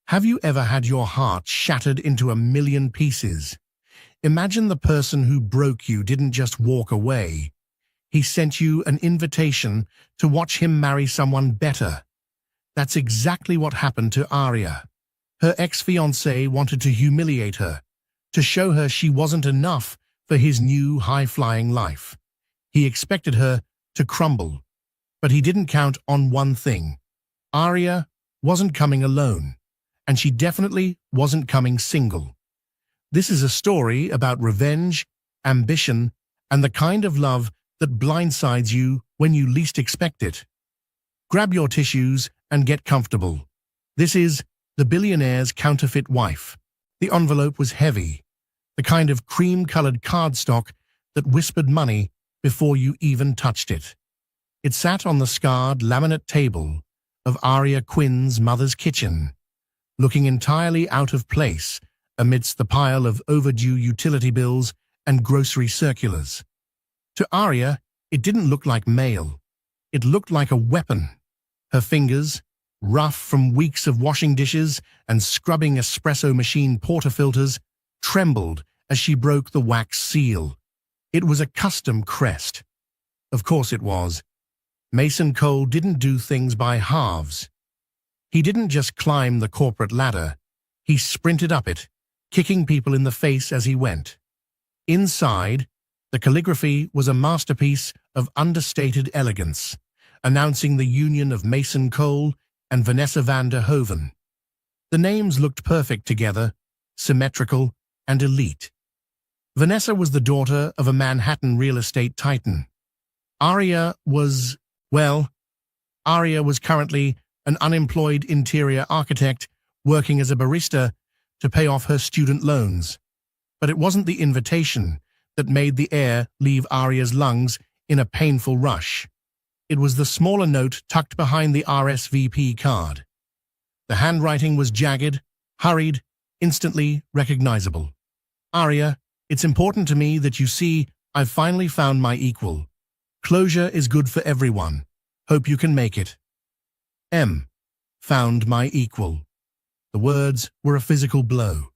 Have you ever had your heart shattered into a million pieces? Imagine the person who broke you didn't just walk away. He sent you an invitation to watch him marry someone better. That's exactly what happened to Arya. Her ex-fiancé wanted to humiliate her, to show her she wasn't enough for his new high-flying life. He expected her to crumble, but he didn't count on one thing. Arya wasn't coming alone, and she definitely wasn't coming single. This is a story about revenge, ambition, and the kind of love that blindsides you when you least expect it. Grab your tissues and get comfortable. This is The Billionaire's Counterfeit Wife. The envelope was heavy, the kind of cream-colored cardstock that whispered money before you even touched it. It sat on the scarred laminate table of Arya Quinn's mother's kitchen, looking entirely out of place amidst the pile of overdue utility bills and grocery circulars. To Arya, it didn't look like mail. It looked like a weapon. Her fingers, rough from weeks of washing dishes and scrubbing espresso machine portafilters, trembled as she broke the wax seal. It was a custom crest. Of course it was. Mason Cole didn't do things by halves. He didn't just climb the corporate ladder. He sprinted up it, kicking people in the face as he went. Inside, the calligraphy was a masterpiece of understated elegance, announcing the union of Mason Cole and Vanessa van der Hoven. The names looked perfect together, symmetrical and elite. Vanessa was the daughter of a Manhattan real estate titan. Arya was currently an unemployed interior architect working as a barista to pay off her student loans. But it wasn't the invitation that made the air leave Arya's lungs in a painful rush. It was the smaller note tucked behind the RSVP card. The handwriting was jagged, hurried, instantly recognizable. Arya, it's important to me that you see I've finally found my equal. Closure is good for everyone. Hope you can make it. M. Found my equal. The words were a physical blow.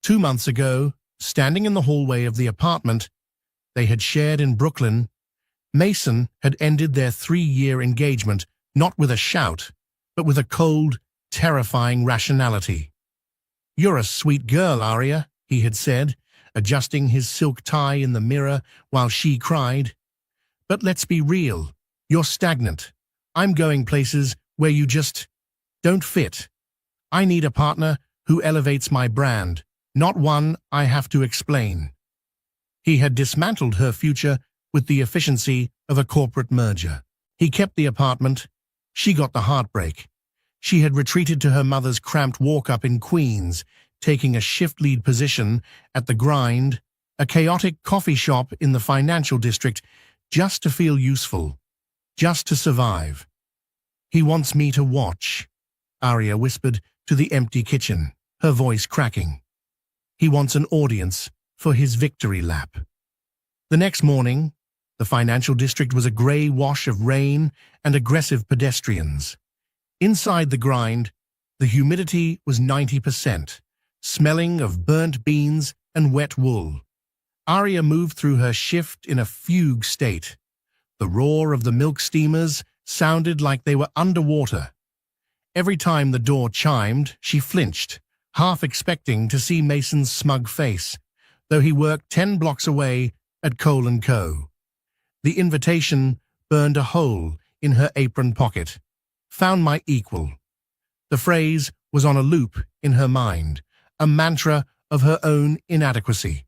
2 months ago, standing in the hallway of the apartment they had shared in Brooklyn, Mason had ended their 3-year engagement not with a shout, but with a cold, terrifying rationality. "You're a sweet girl, Arya," he had said, adjusting his silk tie in the mirror while she cried. "But let's be real. You're stagnant. I'm going places where you just don't fit. I need a partner who elevates my brand, not one I have to explain." He had dismantled her future with the efficiency of a corporate merger. He kept the apartment. She got the heartbreak. She had retreated to her mother's cramped walk-up in Queens, taking a shift lead position at The Grind, a chaotic coffee shop in the financial district, just to feel useful, just to survive. "He wants me to watch," Arya whispered to the empty kitchen, her voice cracking. "He wants an audience for his victory lap." The next morning, the financial district was a grey wash of rain and aggressive pedestrians. Inside The Grind, the humidity was 90%, smelling of burnt beans and wet wool. Arya moved through her shift in a fugue state. The roar of the milk steamers sounded like they were underwater. Every time the door chimed, she flinched, half expecting to see Mason's smug face, though he worked 10 blocks away at Cole & Co. The invitation burned a hole in her apron pocket. "Found my equal." The phrase was on a loop in her mind, a mantra of her own inadequacy.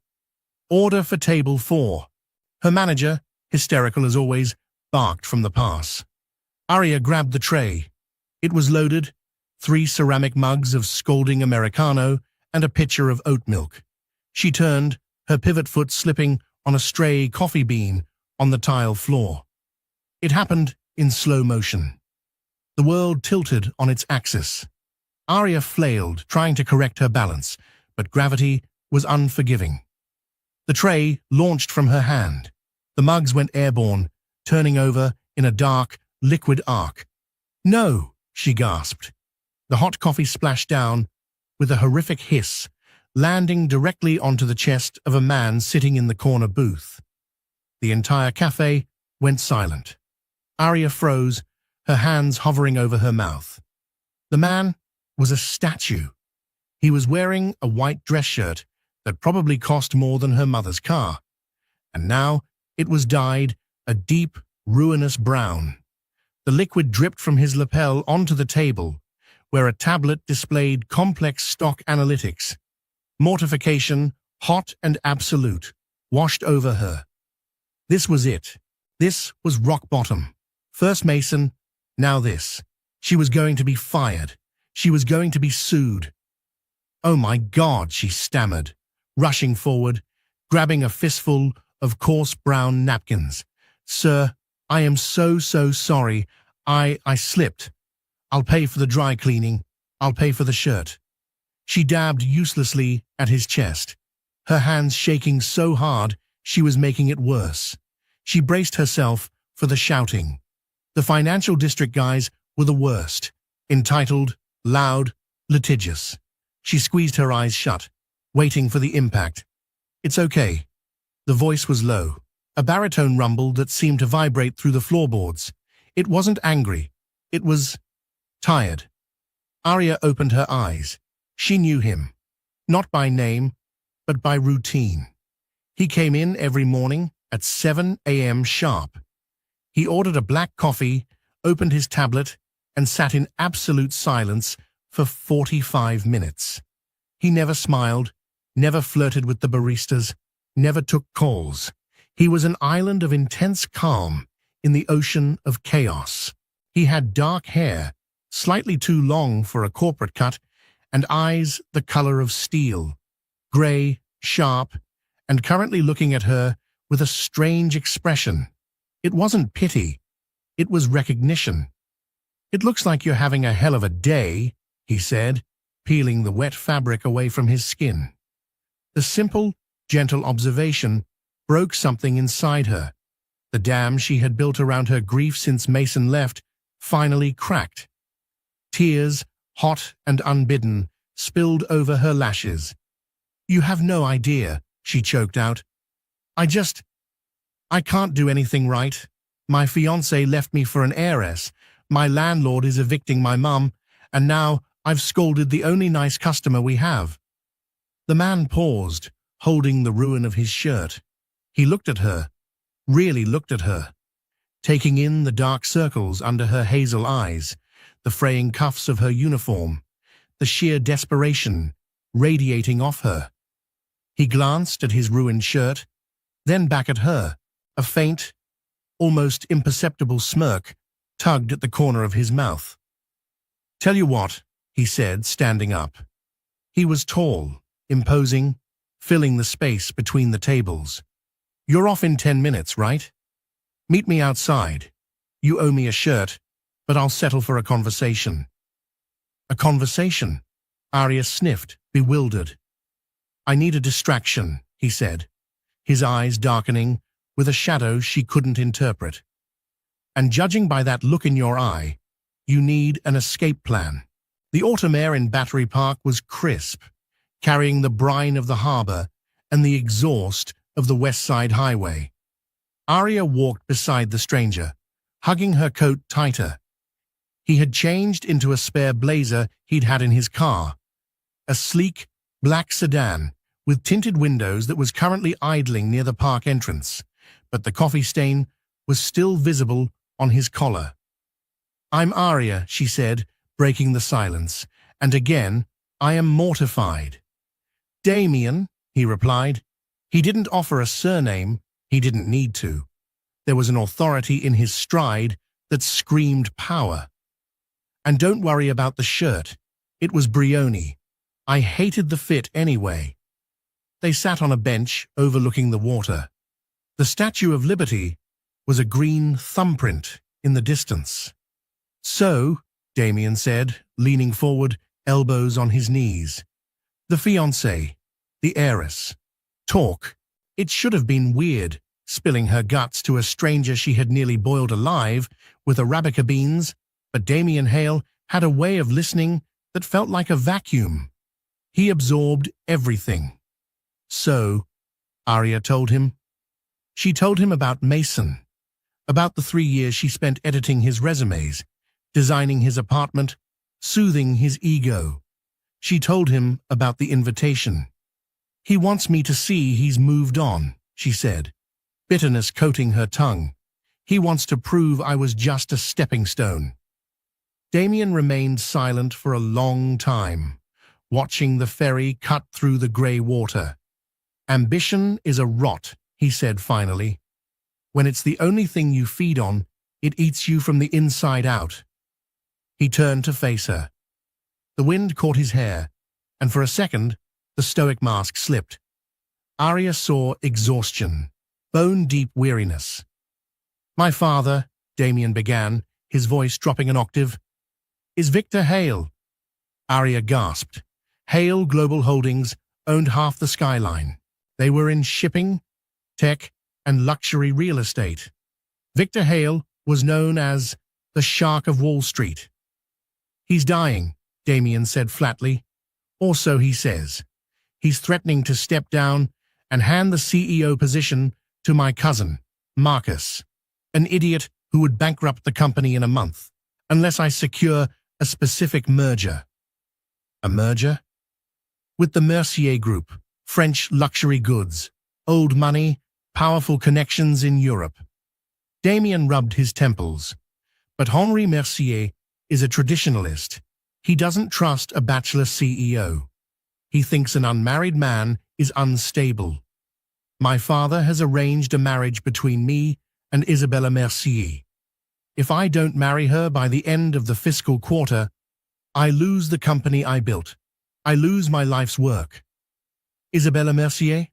"Order for table 4. Her manager, hysterical as always, barked from the pass. Arya grabbed the tray. It was loaded, 3 ceramic mugs of scalding Americano and a pitcher of oat milk. She turned, her pivot foot slipping on a stray coffee bean on the tile floor. It happened in slow motion. The world tilted on its axis. Arya flailed, trying to correct her balance, but gravity was unforgiving. The tray launched from her hand. The mugs went airborne, turning over in a dark, liquid arc. "No!" she gasped. The hot coffee splashed down with a horrific hiss, landing directly onto the chest of a man sitting in the corner booth. The entire cafe went silent. Arya froze, her hands hovering over her mouth. The man was a statue. He was wearing a white dress shirt that probably cost more than her mother's car, and now it was dyed a deep, ruinous brown. The liquid dripped from his lapel onto the table, where a tablet displayed complex stock analytics. Mortification, hot and absolute, washed over her. This was it. This was rock bottom. First Mason, now this. She was going to be fired. She was going to be sued. "Oh my God," she stammered, rushing forward, grabbing a fistful of coarse brown napkins. "Sir, I am so sorry. I slipped. I'll pay for the dry cleaning. I'll pay for the shirt." She dabbed uselessly at his chest, her hands shaking so hard she was making it worse. She braced herself for the shouting. The financial district guys were the worst. Entitled, loud, litigious. She squeezed her eyes shut, waiting for the impact. "It's okay." The voice was low, a baritone rumble that seemed to vibrate through the floorboards. It wasn't angry. It was tired. Arya opened her eyes. She knew him, not by name, but by routine. He came in every morning at 7 a.m. sharp. He ordered a black coffee, opened his tablet, and sat in absolute silence for 45 minutes. He never smiled, never flirted with the baristas, never took calls. He was an island of intense calm in the ocean of chaos. He had dark hair, slightly too long for a corporate cut, and eyes the color of steel, gray, sharp, and currently looking at her with a strange expression. It wasn't pity, it was recognition. "It looks like you're having a hell of a day," he said, peeling the wet fabric away from his skin. The simple, gentle observation broke something inside her. The dam she had built around her grief since Mason left finally cracked. Tears, hot and unbidden, spilled over her lashes. "You have no idea," she choked out. I can't do anything right. My fiancé left me for an heiress. My landlord is evicting my mum, and now I've scolded the only nice customer we have." The man paused, holding the ruin of his shirt. He looked at her, really looked at her, taking in the dark circles under her hazel eyes, the fraying cuffs of her uniform, the sheer desperation radiating off her. He glanced at his ruined shirt, then back at her. A faint, almost imperceptible smirk tugged at the corner of his mouth. "Tell you what," he said, standing up. He was tall, imposing, filling the space between the tables. "You're off in 10 minutes, right? Meet me outside. You owe me a shirt, but I'll settle for a conversation." "A conversation?" Arya sniffed, bewildered. "I need a distraction," he said, his eyes darkening with a shadow she couldn't interpret. "And judging by that look in your eye, you need an escape plan." The autumn air in Battery Park was crisp, carrying the brine of the harbor and the exhaust of the West Side Highway. Arya walked beside the stranger, hugging her coat tighter. He had changed into a spare blazer he'd had in his car, a sleek, black sedan with tinted windows that was currently idling near the park entrance, but the coffee stain was still visible on his collar. "I'm Arya," she said, breaking the silence, "and again, I am mortified." "Damien," he replied. He didn't offer a surname, he didn't need to. There was an authority in his stride that screamed power. "And don't worry about the shirt. It was Brioni. I hated the fit anyway." They sat on a bench overlooking the water. The Statue of Liberty was a green thumbprint in the distance. "So," Damien said, leaning forward, elbows on his knees. "The fiancée, the heiress. Talk." It should have been weird, spilling her guts to a stranger she had nearly boiled alive with Arabica beans, but Damien Hale had a way of listening that felt like a vacuum. He absorbed everything. So, Arya told him. She told him about Mason, about the 3 years she spent editing his resumes, designing his apartment, soothing his ego. She told him about the invitation. He wants me to see he's moved on, she said, bitterness coating her tongue. He wants to prove I was just a stepping stone. Damien remained silent for a long time, watching the ferry cut through the grey water. Ambition is a rot, he said finally. When it's the only thing you feed on, it eats you from the inside out. He turned to face her. The wind caught his hair, and for a second, the stoic mask slipped. Arya saw exhaustion, bone-deep weariness. My father, Damien began, his voice dropping an octave, is Victor Hale. Arya gasped. Hale Global Holdings owned half the skyline. They were in shipping, tech, and luxury real estate. Victor Hale was known as the Shark of Wall Street. He's dying, Damien said flatly. Or so he says. He's threatening to step down and hand the CEO position to my cousin, Marcus, an idiot who would bankrupt the company in a month, unless I secure a specific merger. A merger? With the Mercier Group, French luxury goods, old money, powerful connections in Europe. Damien rubbed his temples. But Henri Mercier is a traditionalist. He doesn't trust a bachelor CEO. He thinks an unmarried man is unstable. My father has arranged a marriage between me and Isabella Mercier. If I don't marry her by the end of the fiscal quarter, I lose the company I built. I lose my life's work. Isabella Mercier?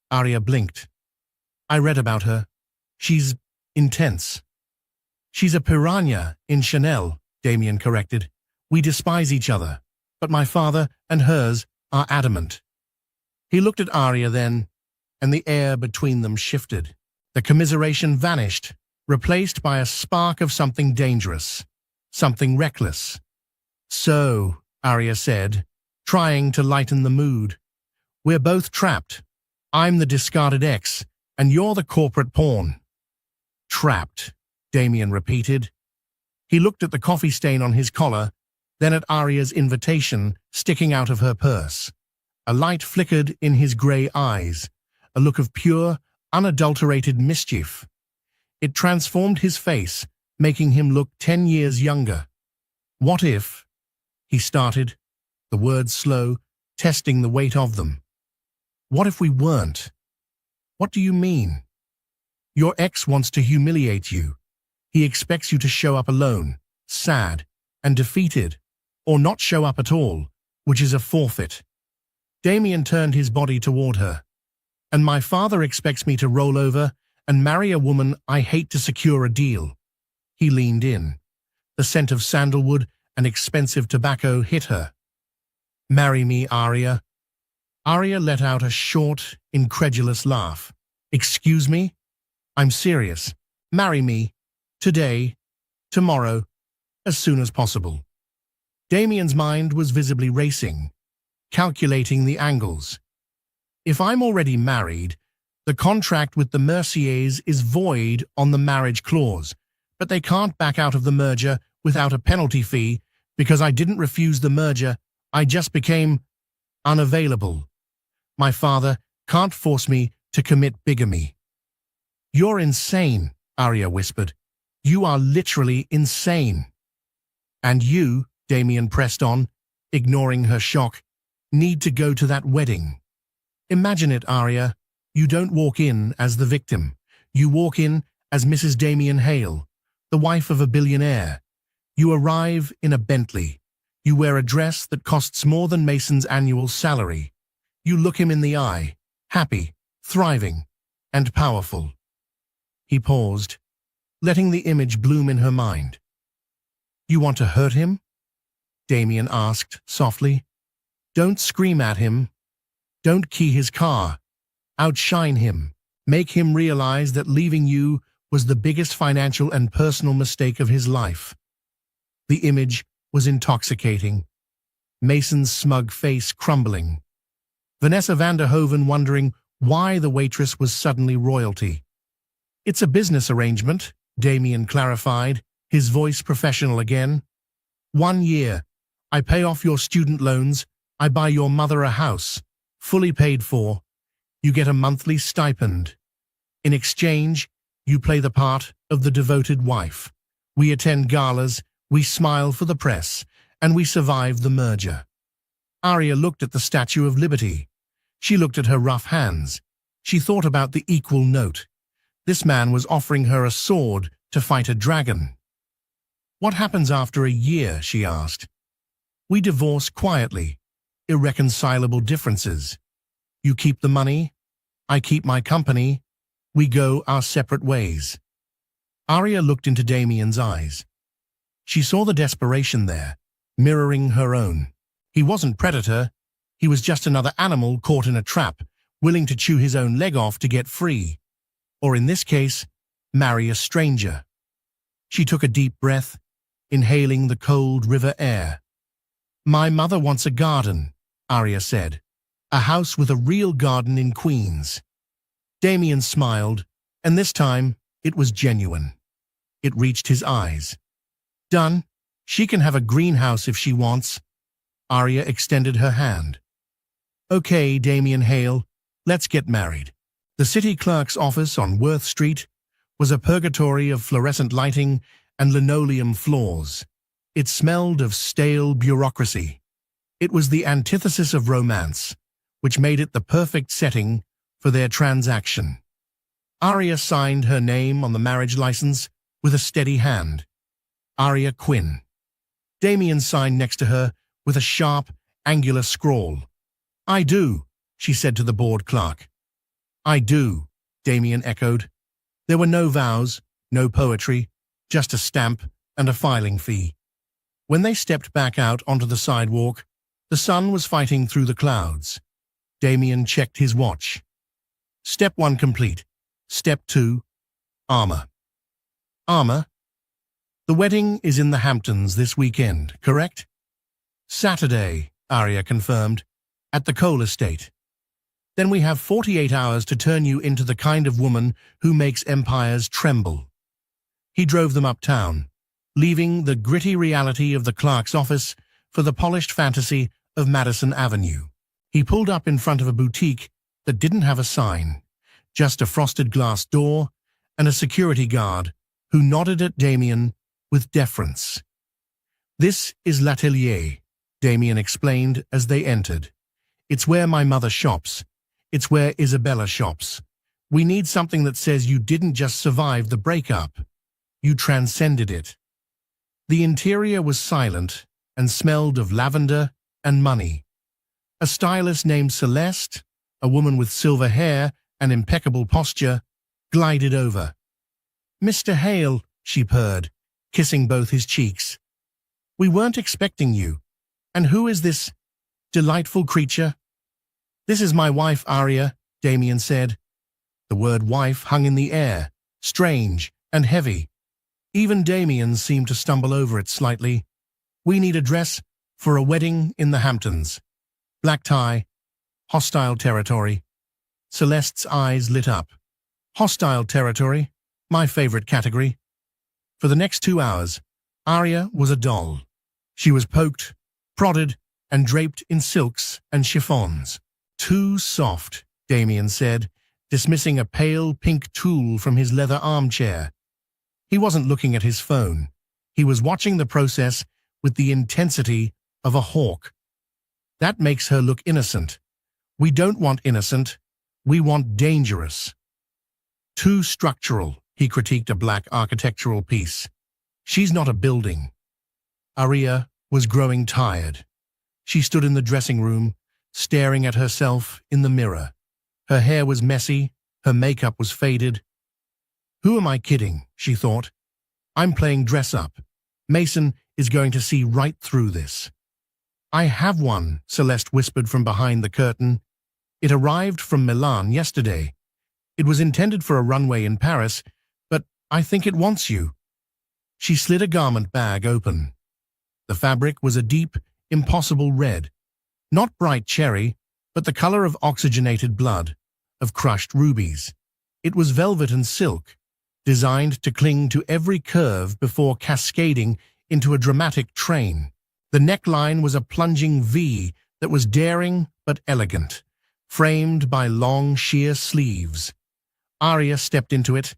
Arya blinked. I read about her. She's intense. She's a piranha in Chanel, Damien corrected. We despise each other, but my father and hers are adamant. He looked at Arya then, and the air between them shifted. The commiseration vanished, replaced by a spark of something dangerous, something reckless. So, Arya said, trying to lighten the mood, we're both trapped. I'm the discarded ex, and you're the corporate pawn. Trapped, Damien repeated. He looked at the coffee stain on his collar, then at Arya's invitation sticking out of her purse. A light flickered in his grey eyes, a look of pure, unadulterated mischief. It transformed his face, making him look 10 years younger. What if? He started, the words slow, testing the weight of them. What if we weren't? What do you mean? Your ex wants to humiliate you. He expects you to show up alone, sad, and defeated, or not show up at all, which is a forfeit. Damien turned his body toward her. And my father expects me to roll over and marry a woman I hate to secure a deal. He leaned in. The scent of sandalwood and expensive tobacco hit her. Marry me, Arya. Arya let out a short, incredulous laugh. Excuse me? I'm serious. Marry me. Today. Tomorrow. As soon as possible. Damien's mind was visibly racing, calculating the angles. If I'm already married, the contract with the Merciers is void on the marriage clause, but they can't back out of the merger without a penalty fee because I didn't refuse the merger, I just became unavailable. My father can't force me to commit bigamy. You're insane, Arya whispered. You are literally insane. And you, Damien pressed on, ignoring her shock, need to go to that wedding. Imagine it, Arya. You don't walk in as the victim. You walk in as Mrs. Damien Hale, the wife of a billionaire. You arrive in a Bentley. You wear a dress that costs more than Mason's annual salary. You look him in the eye, happy, thriving, and powerful. He paused, letting the image bloom in her mind. You want to hurt him? Damien asked softly. Don't scream at him. Don't key his car. Outshine him. Make him realize that leaving you was the biggest financial and personal mistake of his life. The image was intoxicating. Mason's smug face crumbling. Vanessa van der Hoven wondering why the waitress was suddenly royalty. "It's a business arrangement," Damien clarified, his voice professional again. "1 year. I pay off your student loans. I buy your mother a house, fully paid for. You get a monthly stipend. In exchange, you play the part of the devoted wife. We attend galas, we smile for the press, and we survive the merger." Arya looked at the Statue of Liberty. She looked at her rough hands. She thought about the equal note. This man was offering her a sword to fight a dragon. "What happens after a year?" she asked. "We divorce quietly. Irreconcilable differences. You keep the money, I keep my company. We go our separate ways." Arya looked into Damien's eyes. She saw the desperation there, mirroring her own. He wasn't predator. He was just another animal caught in a trap, willing to chew his own leg off to get free. Or in this case, marry a stranger. She took a deep breath, inhaling the cold river air. "My mother wants a garden," Arya said. "A house with a real garden in Queens." Damien smiled, and this time it was genuine. It reached his eyes. "Done. She can have a greenhouse if she wants." Arya extended her hand. "Okay, Damien Hale, let's get married." The city clerk's office on Worth Street was a purgatory of fluorescent lighting and linoleum floors. It smelled of stale bureaucracy. It was the antithesis of romance, which made it the perfect setting for their transaction. Arya signed her name on the marriage license with a steady hand. Arya Quinn. Damien signed next to her with a sharp, angular scrawl. "I do," she said to the board clerk. "I do," Damien echoed. There were no vows, no poetry, just a stamp and a filing fee. When they stepped back out onto the sidewalk, the sun was fighting through the clouds. Damien checked his watch. Step 1 complete. Step 2, armor. Armor? The wedding is in the Hamptons this weekend, correct? Saturday, Arya confirmed, at the Cole estate. Then we have 48 hours to turn you into the kind of woman who makes empires tremble. He drove them uptown, leaving the gritty reality of the clerk's office for the polished fantasy of Madison Avenue. He pulled up in front of a boutique that didn't have a sign, just a frosted glass door and a security guard who nodded at Damien with deference. "This is L'Atelier," Damien explained as they entered. "It's where my mother shops. It's where Isabella shops. We need something that says you didn't just survive the breakup. You transcended it." The interior was silent and smelled of lavender and money. A stylist named Celeste, a woman with silver hair and impeccable posture, glided over. "Mr. Hale," she purred, kissing both his cheeks. "We weren't expecting you. And who is this delightful creature?" "This is my wife, Arya," Damien said. The word wife hung in the air, strange and heavy. Even Damien seemed to stumble over it slightly. "We need a dress for a wedding in the Hamptons. Black tie. Hostile territory." Celeste's eyes lit up. "Hostile territory? My favorite category." For the next 2 hours, Arya was a doll. She was poked, prodded, and draped in silks and chiffons. "Too soft," Damien said, dismissing a pale pink tulle from his leather armchair. He wasn't looking at his phone. He was watching the process with the intensity of a hawk. "That makes her look innocent. We don't want innocent. We want dangerous." "Too structural," he critiqued a black architectural piece. "She's not a building." Arya was growing tired. She stood in the dressing room, staring at herself in the mirror. Her hair was messy, her makeup was faded. "Who am I kidding?" she thought. "I'm playing dress-up. Mason is going to see right through this." "I have one," Celeste whispered from behind the curtain. "It arrived from Milan yesterday. It was intended for a runway in Paris, but I think it wants you." She slid a garment bag open. The fabric was a deep, impossible red. Not bright cherry, but the color of oxygenated blood, of crushed rubies. It was velvet and silk, designed to cling to every curve before cascading into a dramatic train. The neckline was a plunging V that was daring but elegant, framed by long, sheer sleeves. Arya stepped into it.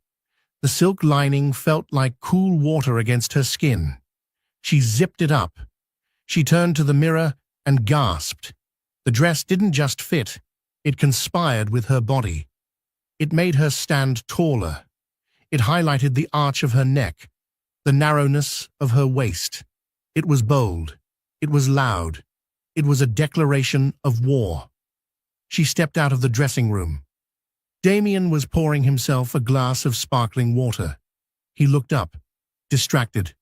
The silk lining felt like cool water against her skin. She zipped it up. She turned to the mirror and gasped. The dress didn't just fit, it conspired with her body. It made her stand taller. It highlighted the arch of her neck, the narrowness of her waist. It was bold. It was loud. It was a declaration of war. She stepped out of the dressing room. Damien was pouring himself a glass of sparkling water. He looked up, distracted.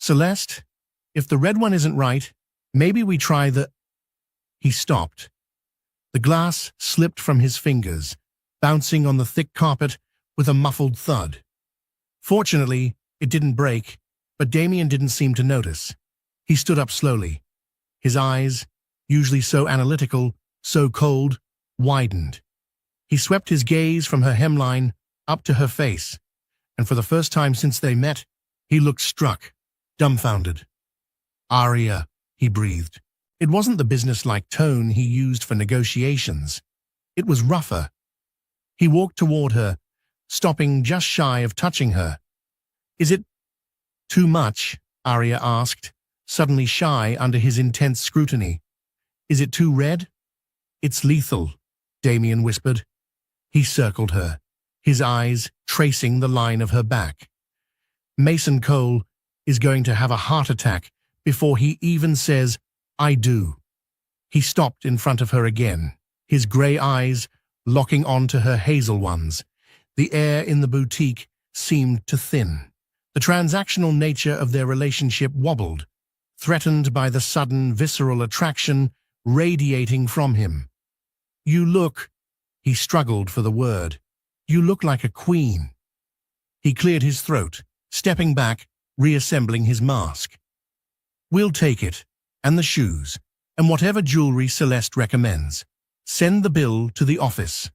"Celeste, if the red one isn't right, maybe we try the—" He stopped. The glass slipped from his fingers, bouncing on the thick carpet with a muffled thud. Fortunately, it didn't break, but Damien didn't seem to notice. He stood up slowly. His eyes, usually so analytical, so cold, widened. He swept his gaze from her hemline up to her face, and for the first time since they met, he looked struck, dumbfounded. "Arya," he breathed. It wasn't the business-like tone he used for negotiations. It was rougher. He walked toward her, stopping just shy of touching her. "Is it too much?" Arya asked, suddenly shy under his intense scrutiny. "Is it too red?" "It's lethal," Damien whispered. He circled her, his eyes tracing the line of her back. "Mason Cole is going to have a heart attack before he even says, 'I do.'" He stopped in front of her again, his gray eyes locking onto her hazel ones. The air in the boutique seemed to thin. The transactional nature of their relationship wobbled, threatened by the sudden visceral attraction radiating from him. "You look," he struggled for the word, "you look like a queen." He cleared his throat, stepping back, reassembling his mask. "We'll take it, and the shoes, and whatever jewelry Celeste recommends. Send the bill to the office."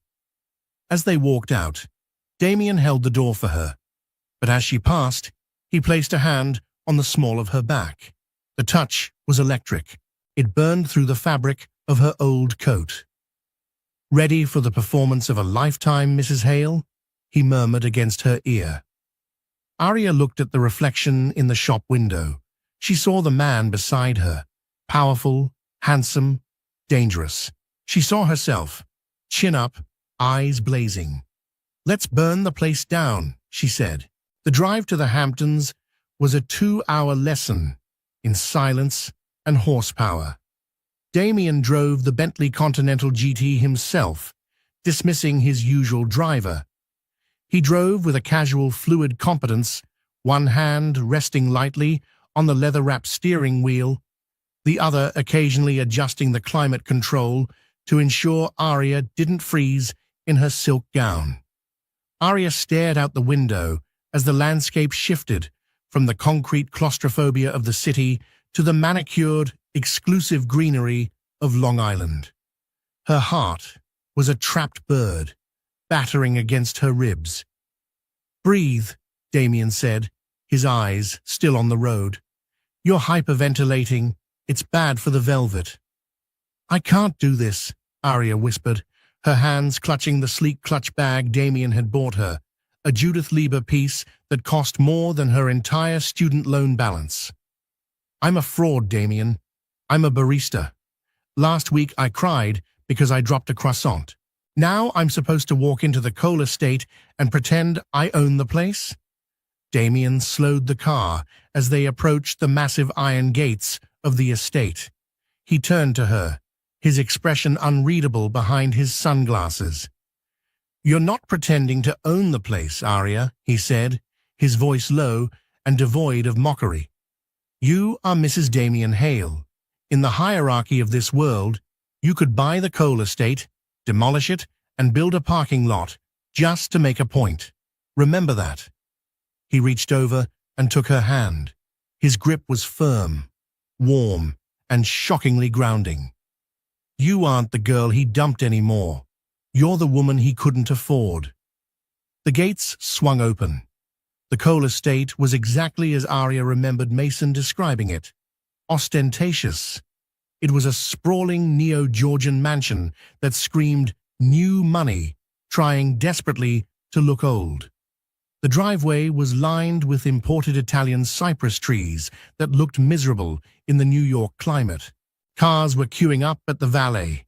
As they walked out, Damien held the door for her, but as she passed, he placed a hand on the small of her back. The touch was electric. It burned through the fabric of her old coat. "Ready for the performance of a lifetime, Mrs. Hale?" he murmured against her ear. Arya looked at the reflection in the shop window. She saw the man beside her, powerful, handsome, dangerous. She saw herself, chin up, eyes blazing. "Let's burn the place down," she said. The drive to the Hamptons was a 2-hour lesson in silence and horsepower. Damien drove the Bentley Continental GT himself, dismissing his usual driver. He drove with a casual, fluid competence, one hand resting lightly on the leather-wrapped steering wheel, the other occasionally adjusting the climate control to ensure Arya didn't freeze in her silk gown. Arya stared out the window as the landscape shifted from the concrete claustrophobia of the city to the manicured, exclusive greenery of Long Island. Her heart was a trapped bird, battering against her ribs. "Breathe," Damien said, his eyes still on the road. "You're hyperventilating. It's bad for the velvet." "I can't do this," Arya whispered, her hands clutching the sleek clutch bag Damien had bought her, a Judith Lieber piece that cost more than her entire student loan balance. "I'm a fraud, Damien. I'm a barista. Last week I cried because I dropped a croissant. Now I'm supposed to walk into the Cole estate and pretend I own the place?" Damien slowed the car as they approached the massive iron gates of the estate. He turned to her, his expression unreadable behind his sunglasses. "You're not pretending to own the place, Arya," he said, his voice low and devoid of mockery. "You are Mrs. Damien Hale. In the hierarchy of this world, you could buy the Cole estate, demolish it, and build a parking lot just to make a point. Remember that." He reached over and took her hand. His grip was firm, warm, and shockingly grounding. You aren't the girl he dumped anymore. You're the woman he couldn't afford. The gates swung open. The Cole estate was exactly as Arya remembered Mason describing it. Ostentatious. It was a sprawling neo-Georgian mansion that screamed new money, trying desperately to look old. The driveway was lined with imported Italian cypress trees that looked miserable in the New York climate. Cars were queuing up at the valet.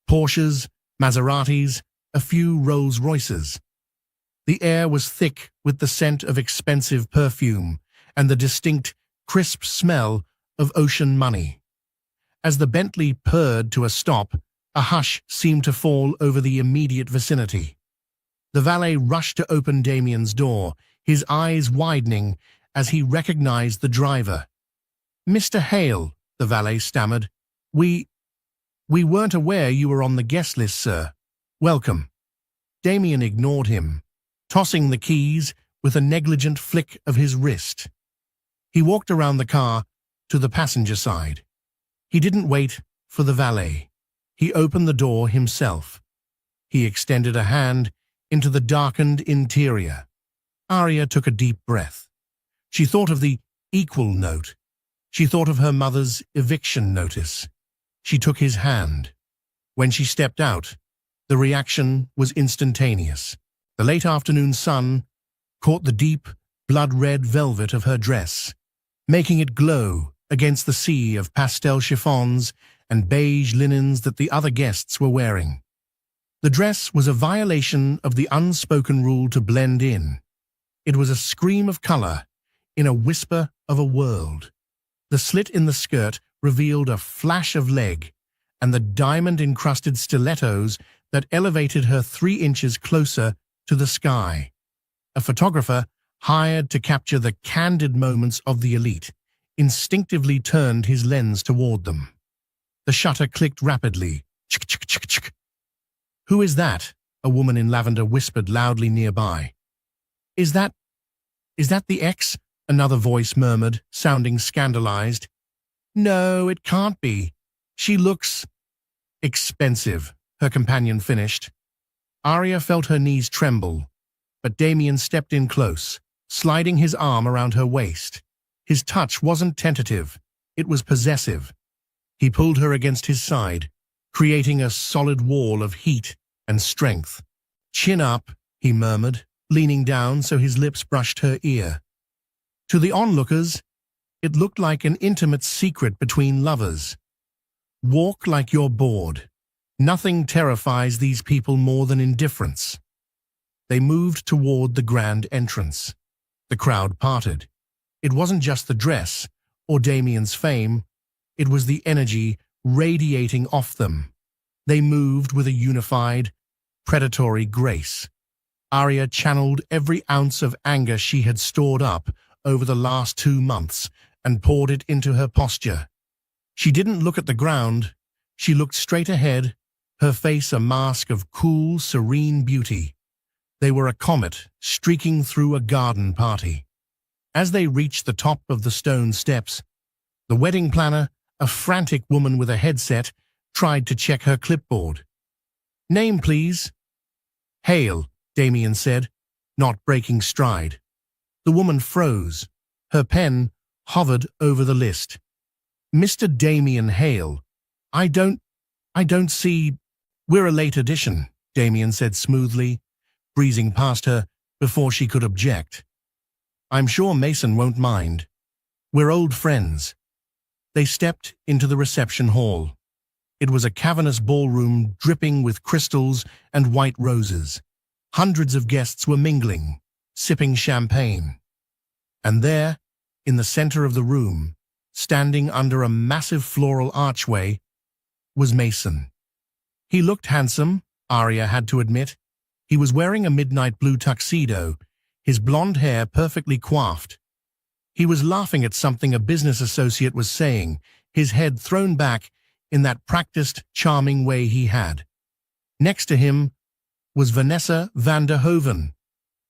Porsches, Maseratis, a few Rolls-Royces. The air was thick with the scent of expensive perfume and the distinct, crisp smell of ocean money. As the Bentley purred to a stop, a hush seemed to fall over the immediate vicinity. The valet rushed to open Damien's door, his eyes widening as he recognized the driver. "Mr. Hale," the valet stammered. We weren't aware you were on the guest list, sir. Welcome." Damien ignored him, tossing the keys with a negligent flick of his wrist. He walked around the car to the passenger side. He didn't wait for the valet. He opened the door himself. He extended a hand into the darkened interior. Arya took a deep breath. She thought of the equal note. She thought of her mother's eviction notice. She took his hand. When she stepped out, the reaction was instantaneous. The late afternoon sun caught the deep, blood-red velvet of her dress, making it glow against the sea of pastel chiffons and beige linens that the other guests were wearing. The dress was a violation of the unspoken rule to blend in. It was a scream of color in a whisper of a world. The slit in the skirt revealed a flash of leg and the diamond-encrusted stilettos that elevated her 3 inches closer to the sky. A photographer, hired to capture the candid moments of the elite, instinctively turned his lens toward them. The shutter clicked rapidly. "Chick, chick, chick, chick." "Who is that?" a woman in lavender whispered loudly nearby. Is that the ex?" another voice murmured, sounding scandalized. "No, it can't be. She looks expensive," her companion finished. Arya felt her knees tremble, but Damien stepped in close, sliding his arm around her waist. His touch wasn't tentative, it was possessive. He pulled her against his side, creating a solid wall of heat and strength. "Chin up," he murmured, leaning down so his lips brushed her ear. To the onlookers, it looked like an intimate secret between lovers. "Walk like you're bored. Nothing terrifies these people more than indifference." They moved toward the grand entrance. The crowd parted. It wasn't just the dress or Damien's fame, it was the energy radiating off them. They moved with a unified, predatory grace. Arya channeled every ounce of anger she had stored up over the last 2 months and poured it into her posture. She didn't look at the ground, she looked straight ahead, her face a mask of cool, serene beauty. They were a comet streaking through a garden party. As they reached the top of the stone steps, the wedding planner, a frantic woman with a headset, tried to check her clipboard. "Name, please." "Hale," Damien said, not breaking stride. The woman froze. Her pen hovered over the list. "Mr. Damien Hale. I don't see—" "We're a late addition," Damien said smoothly, breezing past her before she could object. "I'm sure Mason won't mind. We're old friends." They stepped into the reception hall. It was a cavernous ballroom dripping with crystals and white roses. Hundreds of guests were mingling, sipping champagne. And there, in the center of the room, standing under a massive floral archway, was Mason. He looked handsome, Arya had to admit. He was wearing a midnight blue tuxedo, his blonde hair perfectly coiffed. He was laughing at something a business associate was saying, his head thrown back in that practiced, charming way he had. Next to him was Vanessa van der Hoven,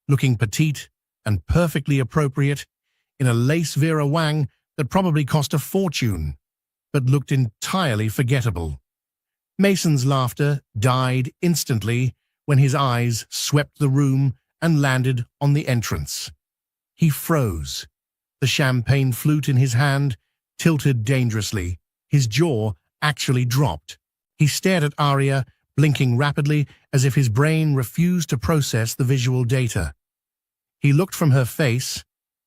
looking petite and perfectly appropriate in a lace Vera Wang that probably cost a fortune. but looked entirely forgettable. Mason's laughter died instantly when his eyes swept the room and landed on the entrance. He froze. The champagne flute in his hand tilted dangerously. His jaw actually dropped. He stared at Arya, blinking rapidly as if his brain refused to process the visual data. He looked from her face,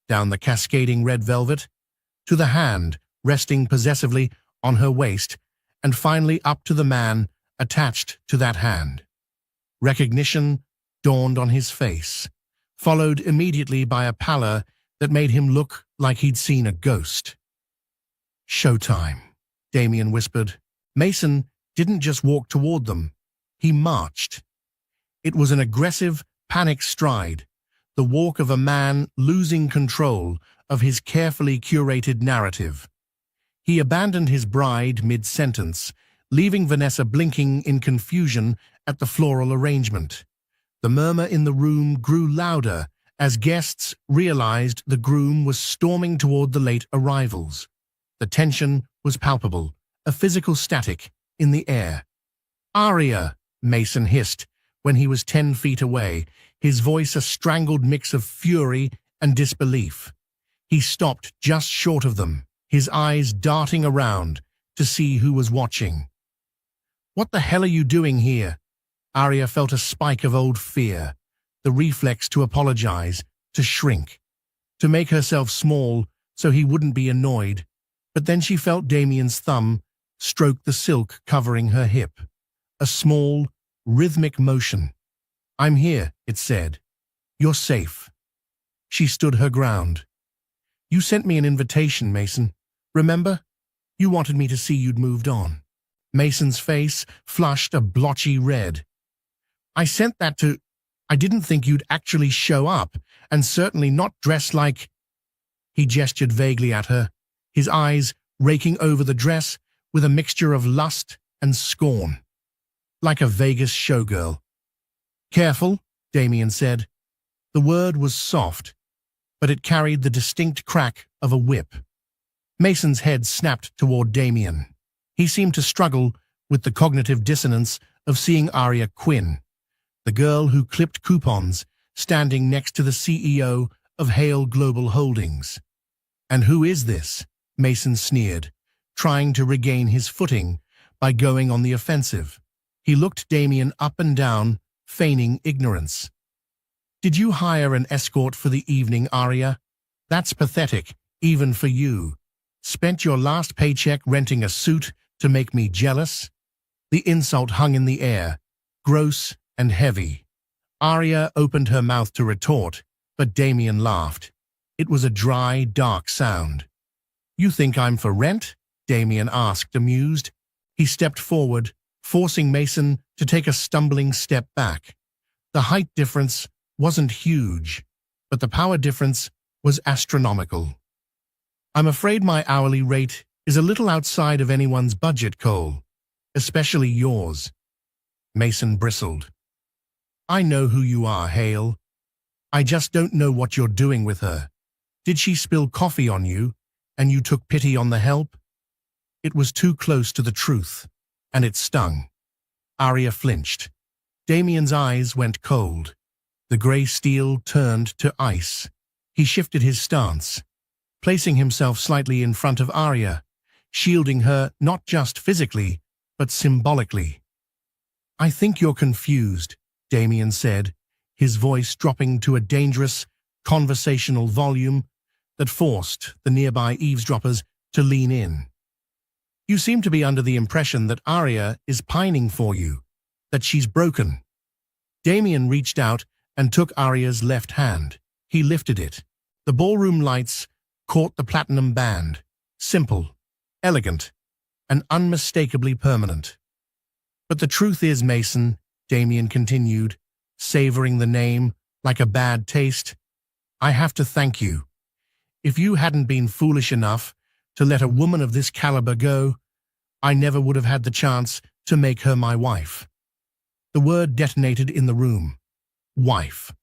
down the cascading red velvet, to the hand resting possessively on her waist, and finally up to the man attached to that hand. Recognition dawned on his face, followed immediately by a pallor that made him look like he'd seen a ghost. "Showtime," Damien whispered. Mason didn't just walk toward them. He marched. It was an aggressive, panicked stride, the walk of a man losing control of his carefully curated narrative. He abandoned his bride mid-sentence, leaving Vanessa blinking in confusion at the floral arrangement. The murmur in the room grew louder as guests realized the groom was storming toward the late arrivals. The tension was palpable, a physical static in the air. "Arya," Mason hissed when he was 10 feet away, his voice a strangled mix of fury and disbelief. He stopped just short of them, his eyes darting around to see who was watching. "What the hell are you doing here?" Arya felt a spike of old fear, the reflex to apologize, to shrink, to make herself small so he wouldn't be annoyed. But then she felt Damien's thumb stroke the silk covering her hip. A small, rhythmic motion. "I'm here," it said. "You're safe." She stood her ground. "You sent me an invitation, Mason. Remember? You wanted me to see you'd moved on." Mason's face flushed a blotchy red. "I sent that to... I didn't think you'd actually show up, and certainly not dress like..." He gestured vaguely at her, his eyes raking over the dress with a mixture of lust and scorn. "Like a Vegas showgirl." "Careful," Damien said. The word was soft, but it carried the distinct crack of a whip. Mason's head snapped toward Damien. He seemed to struggle with the cognitive dissonance of seeing Arya Quinn, the girl who clipped coupons, standing next to the CEO of Hale Global Holdings. "And who is this?" Mason sneered, trying to regain his footing by going on the offensive. He looked Damien up and down, feigning ignorance. "Did you hire an escort for the evening, Arya? That's pathetic, even for you. Spent your last paycheck renting a suit to make me jealous?" The insult hung in the air, gross and heavy. Arya opened her mouth to retort, but Damien laughed. It was a dry, dark sound. "You think I'm for rent?" Damien asked, amused. He stepped forward, forcing Mason to take a stumbling step back. The height difference wasn't huge, but the power difference was astronomical. "I'm afraid my hourly rate is a little outside of anyone's budget, Cole, especially yours." Mason bristled. "I know who you are, Hale. I just don't know what you're doing with her. Did she spill coffee on you, and you took pity on the help?" It was too close to the truth, and it stung. Arya flinched. Damien's eyes went cold. The grey steel turned to ice. He shifted his stance, placing himself slightly in front of Arya, shielding her not just physically, but symbolically. "I think you're confused," Damien said, his voice dropping to a dangerous, conversational volume that forced the nearby eavesdroppers to lean in. "You seem to be under the impression that Arya is pining for you, that she's broken." Damien reached out and took Arya's left hand. He lifted it. The ballroom lights caught the platinum band. Simple, elegant, and unmistakably permanent. "But the truth is, Mason," Damien continued, savoring the name like a bad taste, "I have to thank you. If you hadn't been foolish enough to let a woman of this caliber go, I never would have had the chance to make her my wife." The word detonated in the room. Wife.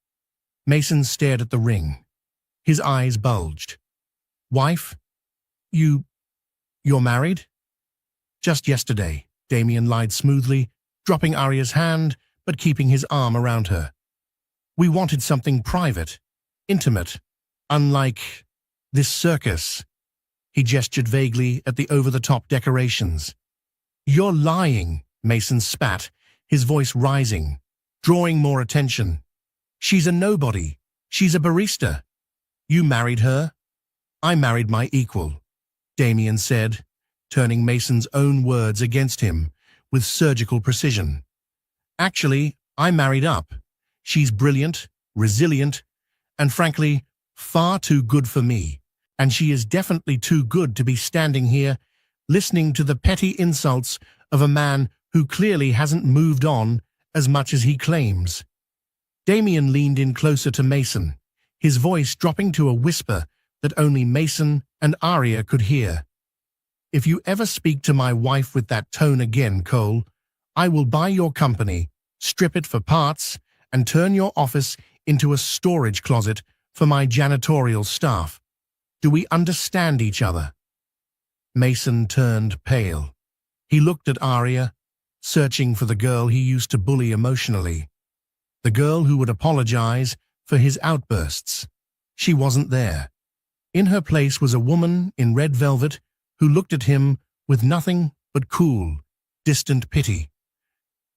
Mason stared at the ring. His eyes bulged. "Wife? You're married?" Just yesterday, Damien lied smoothly, dropping Arya's hand but keeping his arm around her. We wanted something private, intimate, unlike this circus. He gestured vaguely at the over-the-top decorations. You're lying, Mason spat, his voice rising, drawing more attention. She's a nobody. She's a barista. You married her? I married my equal, Damien said, turning Mason's own words against him with surgical precision. Actually, I married up. She's brilliant, resilient, and frankly, far too good for me. And she is definitely too good to be standing here, listening to the petty insults of a man who clearly hasn't moved on as much as he claims. Damien leaned in closer to Mason, his voice dropping to a whisper that only Mason and Arya could hear. If you ever speak to my wife with that tone again, Cole, I will buy your company, strip it for parts, and turn your office into a storage closet for my janitorial staff. Do we understand each other? Mason turned pale. He looked at Arya, searching for the girl he used to bully emotionally. The girl who would apologize for his outbursts. She wasn't there. In her place was a woman in red velvet who looked at him with nothing but cool, distant pity.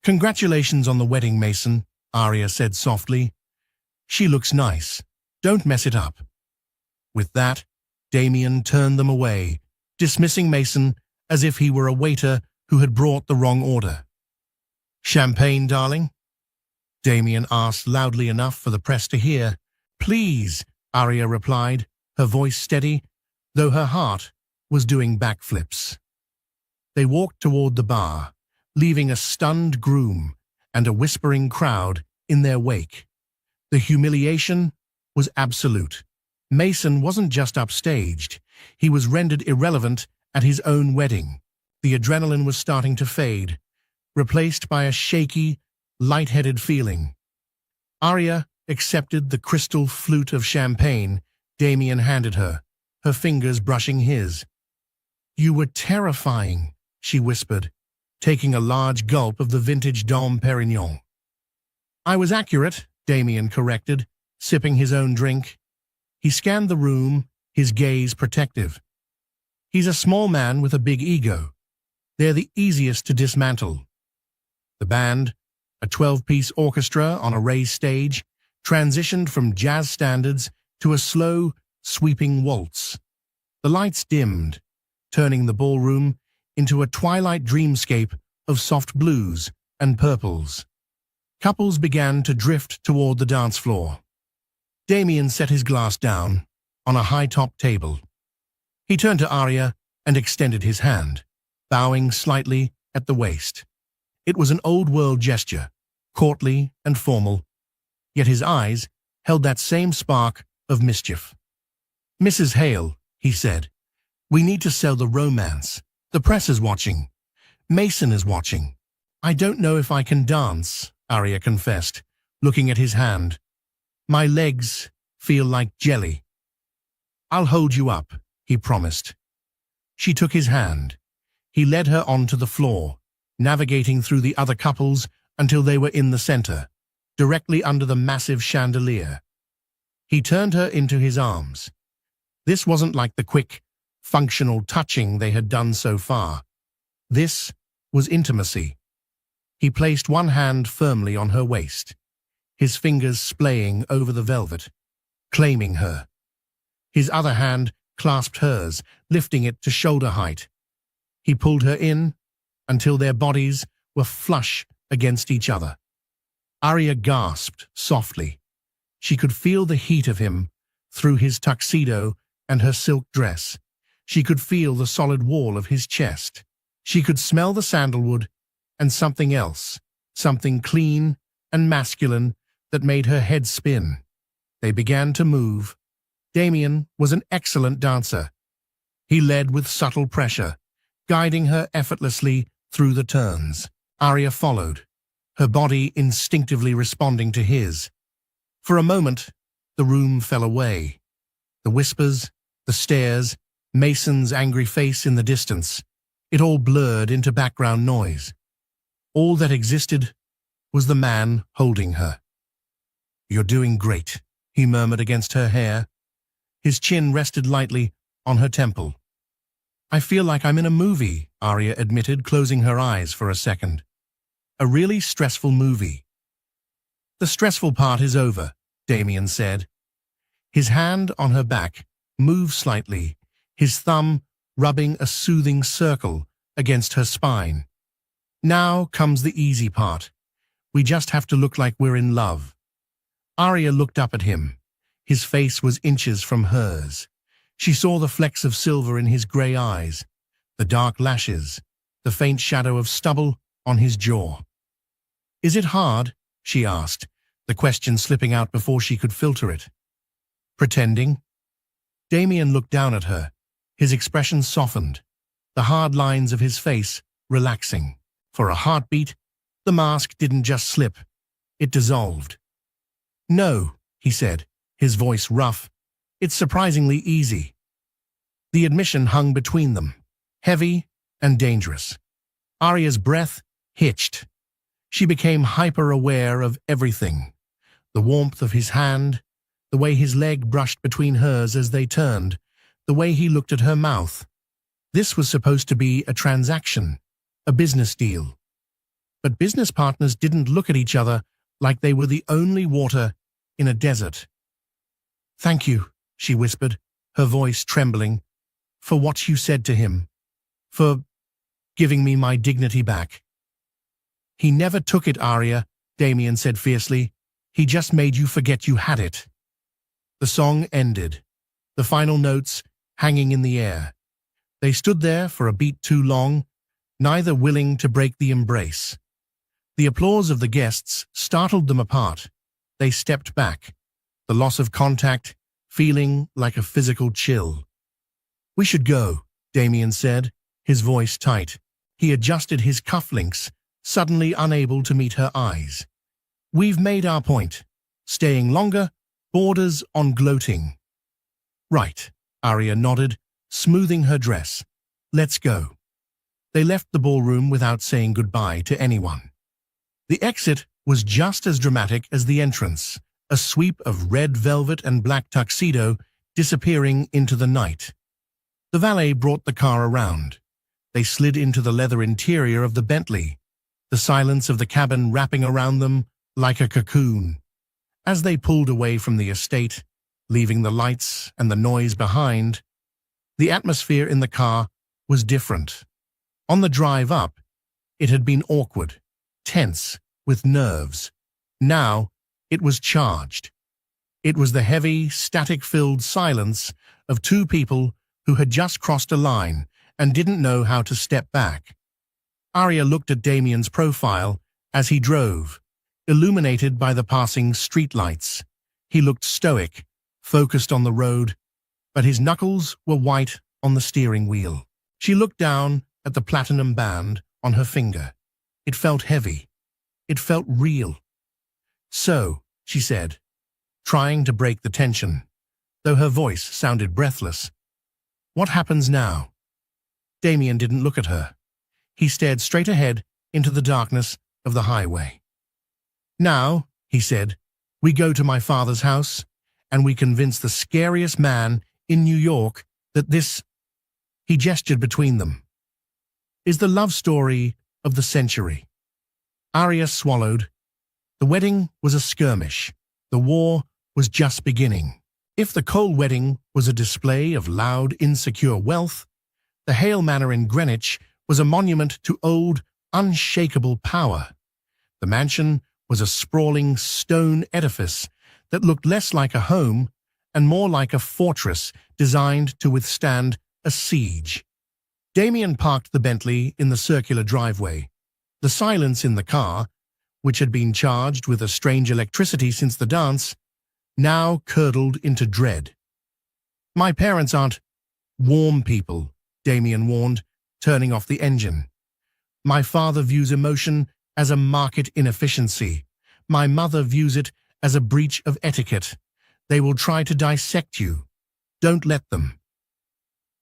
Congratulations on the wedding, Mason, Arya said softly. She looks nice. Don't mess it up. With that, Damien turned them away, dismissing Mason as if he were a waiter who had brought the wrong order. Champagne, darling? Damien asked loudly enough for the press to hear. Please, Arya replied, her voice steady, though her heart was doing backflips. They walked toward the bar, leaving a stunned groom and a whispering crowd in their wake. The humiliation was absolute. Mason wasn't just upstaged, he was rendered irrelevant at his own wedding. The adrenaline was starting to fade, replaced by a shaky, light-headed feeling. Arya accepted the crystal flute of champagne Damien handed her, her fingers brushing his. You were terrifying, she whispered, taking a large gulp of the vintage Dom Perignon. I was accurate, Damien corrected, sipping his own drink. He scanned the room, his gaze protective. He's a small man with a big ego. They're the easiest to dismantle. The band, a 12-piece orchestra on a raised stage, transitioned from jazz standards to a slow, sweeping waltz. The lights dimmed, turning the ballroom into a twilight dreamscape of soft blues and purples. Couples began to drift toward the dance floor. Damien set his glass down on a high-top table. He turned to Arya and extended his hand, bowing slightly at the waist. It was an old-world gesture, courtly and formal, yet his eyes held that same spark of mischief. Mrs. Hale, he said, we need to sell the romance. The press is watching. Mason is watching. I don't know if I can dance, Arya confessed, looking at his hand. My legs feel like jelly. I'll hold you up, he promised. She took his hand. He led her onto the floor, navigating through the other couples until they were in the center, directly under the massive chandelier. He turned her into his arms. This wasn't like the quick, functional touching they had done so far. This was intimacy. He placed one hand firmly on her waist, his fingers splaying over the velvet, claiming her. His other hand clasped hers, lifting it to shoulder height. He pulled her in until their bodies were flush against each other. Arya gasped softly. She could feel the heat of him through his tuxedo and her silk dress. She could feel the solid wall of his chest. She could smell the sandalwood and something else, something clean and masculine that made her head spin. They began to move. Damien was an excellent dancer. He led with subtle pressure, guiding her effortlessly through the turns. Arya followed, her body instinctively responding to his. For a moment, the room fell away. The whispers, the stares, Mason's angry face in the distance. It all blurred into background noise. All that existed was the man holding her. "You're doing great," he murmured against her hair. His chin rested lightly on her temple. "I feel like I'm in a movie," Arya admitted, closing her eyes for a second. "A really stressful movie." "The stressful part is over," Damien said. His hand on her back moved slightly, his thumb rubbing a soothing circle against her spine. "Now comes the easy part. We just have to look like we're in love." Arya looked up at him. His face was inches from hers. She saw the flecks of silver in his grey eyes, the dark lashes, the faint shadow of stubble on his jaw. "Is it hard?" she asked, the question slipping out before she could filter it. "Pretending?" Damien looked down at her. His expression softened, the hard lines of his face relaxing. For a heartbeat, the mask didn't just slip, it dissolved. "No," he said, his voice rough. "It's surprisingly easy." The admission hung between them, heavy and dangerous. Arya's breath hitched. She became hyper-aware of everything. The warmth of his hand, the way his leg brushed between hers as they turned, the way he looked at her mouth. This was supposed to be a transaction, a business deal. But business partners didn't look at each other like they were the only water in a desert. "Thank you," she whispered, her voice trembling, "for what you said to him, for giving me my dignity back." "He never took it, Arya," Damien said fiercely. "He just made you forget you had it." The song ended, the final notes hanging in the air. They stood there for a beat too long, neither willing to break the embrace. The applause of the guests startled them apart. They stepped back, the loss of contact feeling like a physical chill. "We should go," Damien said, his voice tight. He adjusted his cufflinks, suddenly unable to meet her eyes. "We've made our point. Staying longer borders on gloating." "Right," Arya nodded, smoothing her dress. "Let's go." They left the ballroom without saying goodbye to anyone. The exit was just as dramatic as the entrance, a sweep of red velvet and black tuxedo disappearing into the night. The valet brought the car around. They slid into the leather interior of the Bentley, the silence of the cabin wrapping around them like a cocoon. As they pulled away from the estate, leaving the lights and the noise behind, the atmosphere in the car was different. On the drive up, it had been awkward, tense, with nerves. Now, it was charged. It was the heavy, static-filled silence of two people who had just crossed a line and didn't know how to step back. Arya looked at Damien's profile as he drove, illuminated by the passing streetlights. He looked stoic, focused on the road, but his knuckles were white on the steering wheel. She looked down at the platinum band on her finger. It felt heavy. It felt real. "So," she said, trying to break the tension, though her voice sounded breathless, "what happens now?" Damien didn't look at her. He stared straight ahead into the darkness of the highway. "Now," he said, "we go to my father's house, and we convince the scariest man in New York that this," he gestured between them, "is the love story of the century." Arya swallowed. The wedding was a skirmish. The war was just beginning. If the Cole wedding was a display of loud, insecure wealth, the Hale Manor in Greenwich was a monument to old, unshakable power. The mansion was a sprawling stone edifice that looked less like a home and more like a fortress designed to withstand a siege. Damien parked the Bentley in the circular driveway. The silence in the car, which had been charged with a strange electricity since the dance, now curdled into dread. "My parents aren't warm people," Damien warned, turning off the engine. "My father views emotion as a market inefficiency. My mother views it as a breach of etiquette. They will try to dissect you. Don't let them."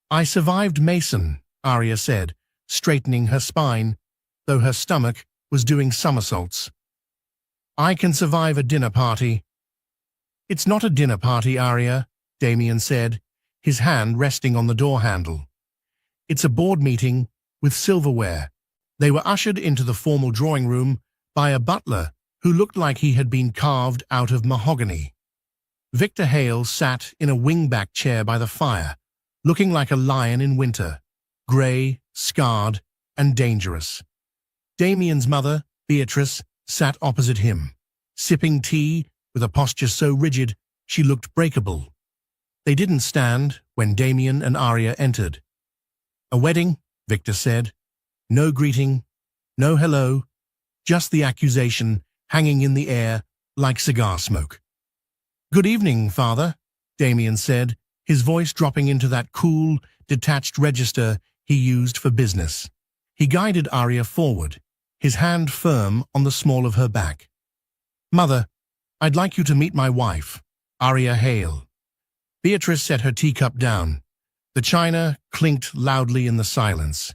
"I survived Mason," Arya said, straightening her spine, though her stomach was doing somersaults. I can survive a dinner party. It's not a dinner party, Arya, Damien said, his hand resting on the door handle. It's a board meeting with silverware. They were ushered into the formal drawing room by a butler who looked like he had been carved out of mahogany. Victor Hale sat in a wingback chair by the fire, looking like a lion in winter, grey, scarred, and dangerous. Damien's mother, Beatrice, sat opposite him, sipping tea with a posture so rigid she looked breakable. They didn't stand when Damien and Arya entered. A wedding, Victor said. No greeting, no hello, just the accusation hanging in the air like cigar smoke. Good evening, Father, Damien said, his voice dropping into that cool, detached register he used for business. He guided Arya forward, his hand firm on the small of her back. Mother, I'd like you to meet my wife, Arya Hale. Beatrice set her teacup down. The china clinked loudly in the silence.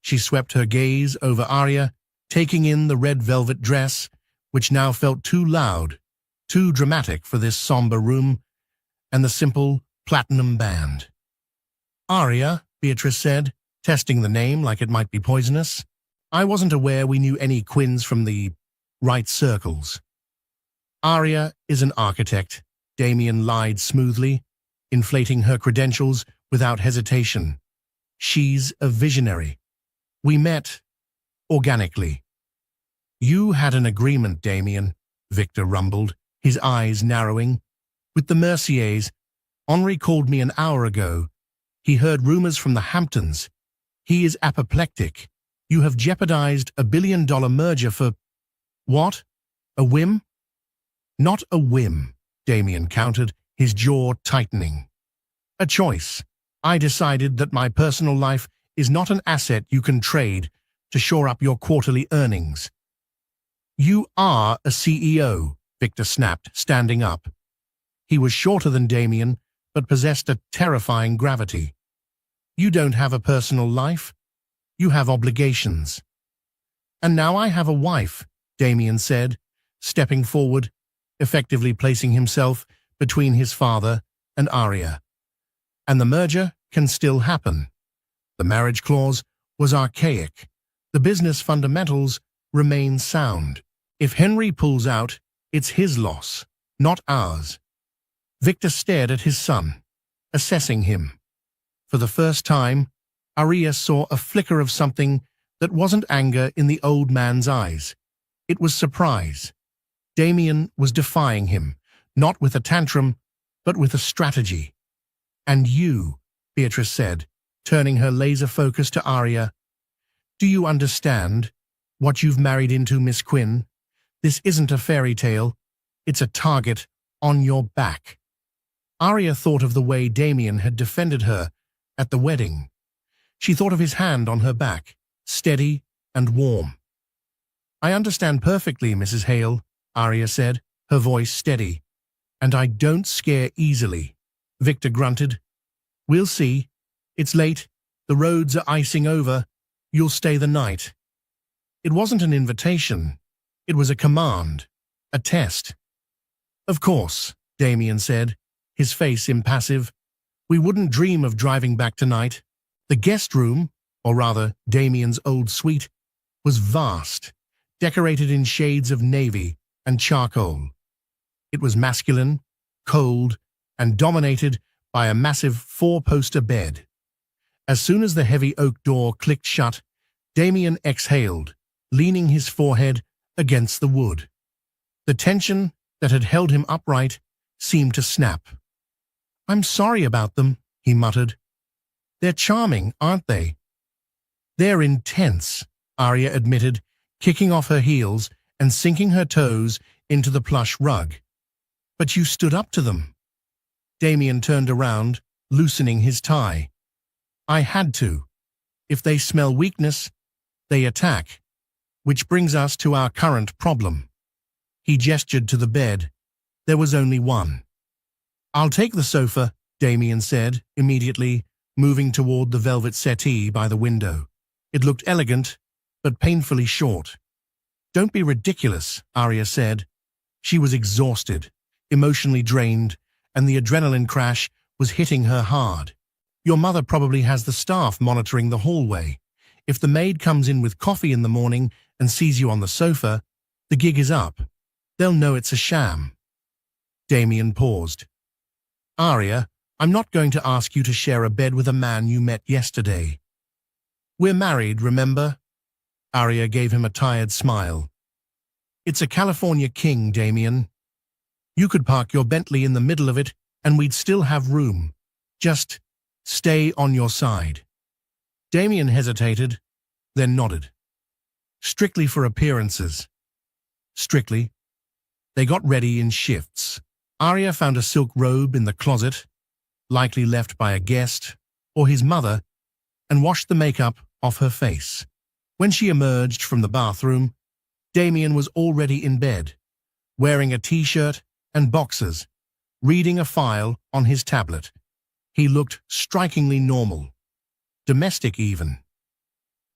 She swept her gaze over Arya, taking in the red velvet dress, which now felt too loud, too dramatic for this somber room, and the simple platinum band. Arya, Beatrice said, testing the name like it might be poisonous. I wasn't aware we knew any Quinns from the right circles. Arya is an architect, Damien lied smoothly, inflating her credentials without hesitation. She's a visionary. We met organically. You had an agreement, Damien, Victor rumbled, his eyes narrowing. With the Merciers, Henri called me an hour ago. He heard rumors from the Hamptons. He is apoplectic. You have jeopardized a billion-dollar merger for… What? A whim? Not a whim, Damien countered, his jaw tightening. A choice. I decided that my personal life is not an asset you can trade to shore up your quarterly earnings. You are a CEO, Victor snapped, standing up. He was shorter than Damien, but possessed a terrifying gravity. You don't have a personal life. You have obligations. And now I have a wife, Damien said, stepping forward, effectively placing himself between his father and Arya. And the merger can still happen. The marriage clause was archaic. The business fundamentals remain sound. If Henry pulls out, it's his loss, not ours. Victor stared at his son, assessing him. For the first time, Arya saw a flicker of something that wasn't anger in the old man's eyes. It was surprise. Damien was defying him, not with a tantrum, but with a strategy. And you, Beatrice said, turning her laser focus to Arya, do you understand what you've married into, Miss Quinn? This isn't a fairy tale. It's a target on your back. Arya thought of the way Damien had defended her at the wedding. She thought of his hand on her back, steady and warm. I understand perfectly, Mrs. Hale, Arya said, her voice steady. And I don't scare easily, Victor grunted. We'll see. It's late. The roads are icing over. You'll stay the night. It wasn't an invitation. It was a command, a test. Of course, Damien said, his face impassive. We wouldn't dream of driving back tonight. The guest room, or rather Damien's old suite, was vast, decorated in shades of navy and charcoal. It was masculine, cold, and dominated by a massive four-poster bed. As soon as the heavy oak door clicked shut, Damien exhaled, leaning his forehead against the wood. The tension that had held him upright seemed to snap. I'm sorry about them, he muttered. They're charming, aren't they? They're intense, Arya admitted, kicking off her heels and sinking her toes into the plush rug. But you stood up to them. Damien turned around, loosening his tie. I had to. If they smell weakness, they attack. Which brings us to our current problem. He gestured to the bed. There was only one. I'll take the sofa, Damien said, immediately, moving toward the velvet settee by the window. It looked elegant, but painfully short. "Don't be ridiculous," Arya said. She was exhausted, emotionally drained, and the adrenaline crash was hitting her hard. "Your mother probably has the staff monitoring the hallway. If the maid comes in with coffee in the morning and sees you on the sofa, the gig is up. They'll know it's a sham." Damien paused. "Arya, I'm not going to ask you to share a bed with a man you met yesterday. We're married, remember?" Arya gave him a tired smile. "It's a California king, Damien. You could park your Bentley in the middle of it and we'd still have room. Just stay on your side." Damien hesitated, then nodded. "Strictly for appearances." "Strictly." They got ready in shifts. Arya found a silk robe in the closet, likely left by a guest or his mother, and washed the makeup off her face. When she emerged from the bathroom, Damien was already in bed, wearing a t-shirt and boxers, reading a file on his tablet. He looked strikingly normal, domestic even.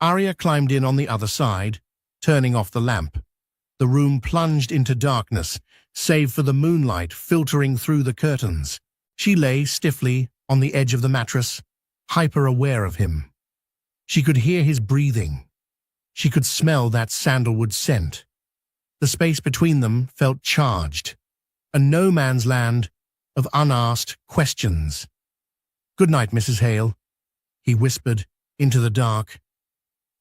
Arya climbed in on the other side, turning off the lamp. The room plunged into darkness, save for the moonlight filtering through the curtains. She lay stiffly on the edge of the mattress, hyper-aware of him. She could hear his breathing. She could smell that sandalwood scent. The space between them felt charged, a no-man's land of unasked questions. "Good night, Mrs. Hale," he whispered into the dark.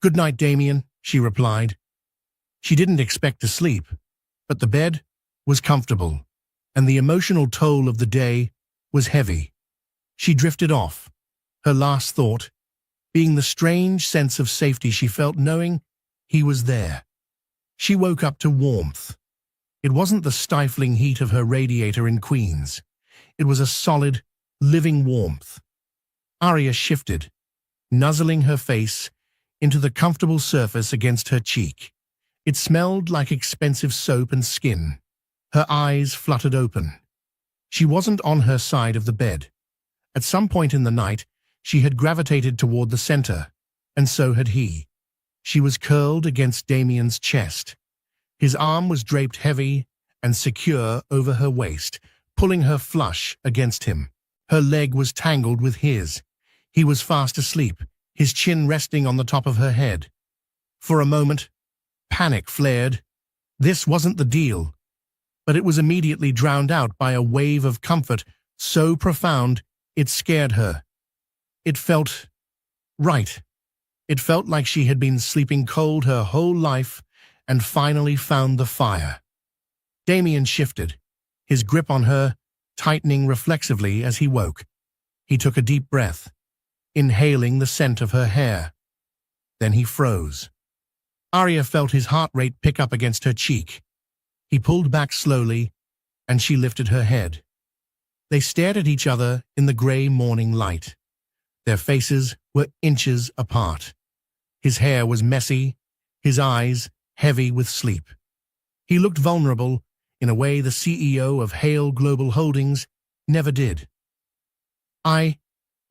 "Good night, Damien," she replied. She didn't expect to sleep, but the bed was comfortable, and the emotional toll of the day was heavy. She drifted off, her last thought being the strange sense of safety she felt knowing he was there. She woke up to warmth. It wasn't the stifling heat of her radiator in Queens. It was a solid, living warmth. Arya shifted, nuzzling her face into the comfortable surface against her cheek. It smelled like expensive soap and skin. Her eyes fluttered open. She wasn't on her side of the bed. At some point in the night, she had gravitated toward the center, and so had he. She was curled against Damien's chest. His arm was draped heavy and secure over her waist, pulling her flush against him. Her leg was tangled with his. He was fast asleep, his chin resting on the top of her head. For a moment, panic flared. This wasn't the deal. But it was immediately drowned out by a wave of comfort so profound it scared her. It felt right. It felt like she had been sleeping cold her whole life and finally found the fire. Damien shifted, his grip on her tightening reflexively as he woke. He took a deep breath, inhaling the scent of her hair. Then he froze. Arya felt his heart rate pick up against her cheek. He pulled back slowly, and she lifted her head. They stared at each other in the gray morning light. Their faces were inches apart. His hair was messy, his eyes heavy with sleep. He looked vulnerable in a way the CEO of Hale Global Holdings never did.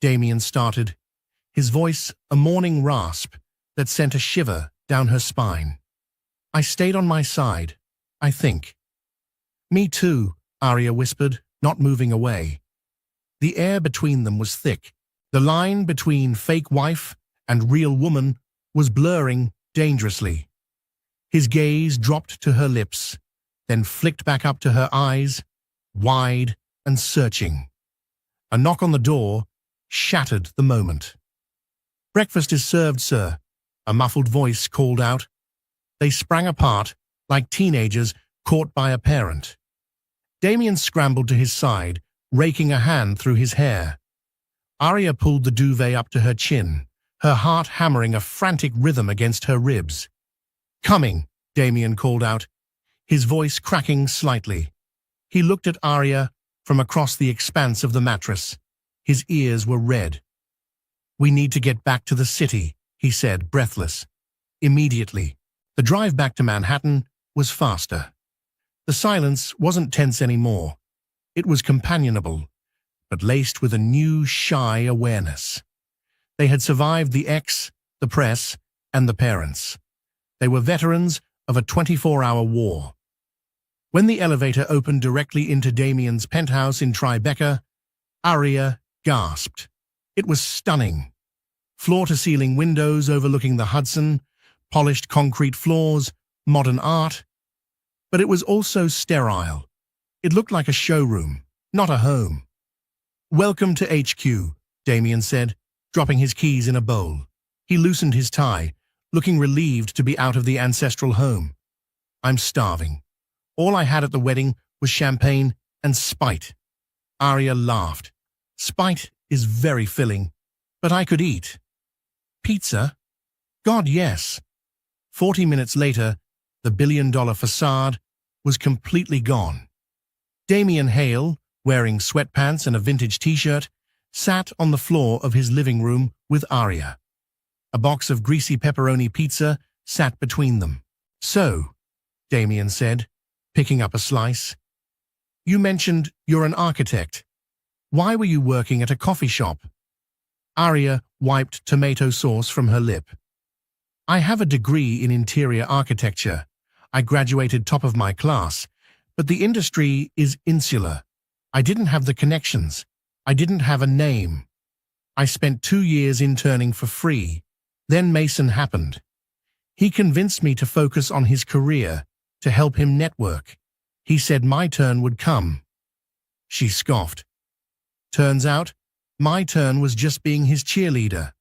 Damien started, his voice a morning rasp that sent a shiver down her spine. "I stayed on my side, I think." "Me too," Arya whispered, not moving away. The air between them was thick. The line between fake wife and real woman was blurring dangerously. His gaze dropped to her lips, then flicked back up to her eyes, wide and searching. A knock on the door shattered the moment. "Breakfast is served, sir," a muffled voice called out. They sprang apart like teenagers caught by a parent. Damien scrambled to his side, raking a hand through his hair. Arya pulled the duvet up to her chin, her heart hammering a frantic rhythm against her ribs. "Coming," Damien called out, his voice cracking slightly. He looked at Arya from across the expanse of the mattress. His ears were red. "We need to get back to the city," he said, breathless. Immediately. The drive back to Manhattan was faster. The silence wasn't tense anymore. It was companionable, but laced with a new, shy awareness. They had survived the press, and the parents. They were veterans of a 24-hour war. When the elevator opened directly into Damien's penthouse in Tribeca, Aria gasped. It was stunning. Floor-to-ceiling windows overlooking the Hudson, polished concrete floors, modern art. But it was also sterile. It looked like a showroom, not a home. "Welcome to HQ," Damien said, dropping his keys in a bowl. He loosened his tie, looking relieved to be out of the ancestral home. "I'm starving. All I had at the wedding was champagne and spite." Aria laughed. "Spite is very filling, but I could eat." "Pizza? God, yes." 40 minutes later, the billion-dollar facade was completely gone. Damien Hale, wearing sweatpants and a vintage t-shirt, sat on the floor of his living room with Aria. A box of greasy pepperoni pizza sat between them. "So," Damien said, picking up a slice, "you mentioned you're an architect. Why were you working at a coffee shop?" Aria wiped tomato sauce from her lip. "I have a degree in interior architecture. I graduated top of my class, but the industry is insular. I didn't have the connections. I didn't have a name. I spent 2 years interning for free. Then Mason happened. He convinced me to focus on his career, to help him network. He said my turn would come." She scoffed. "Turns out, my turn was just being his cheerleader."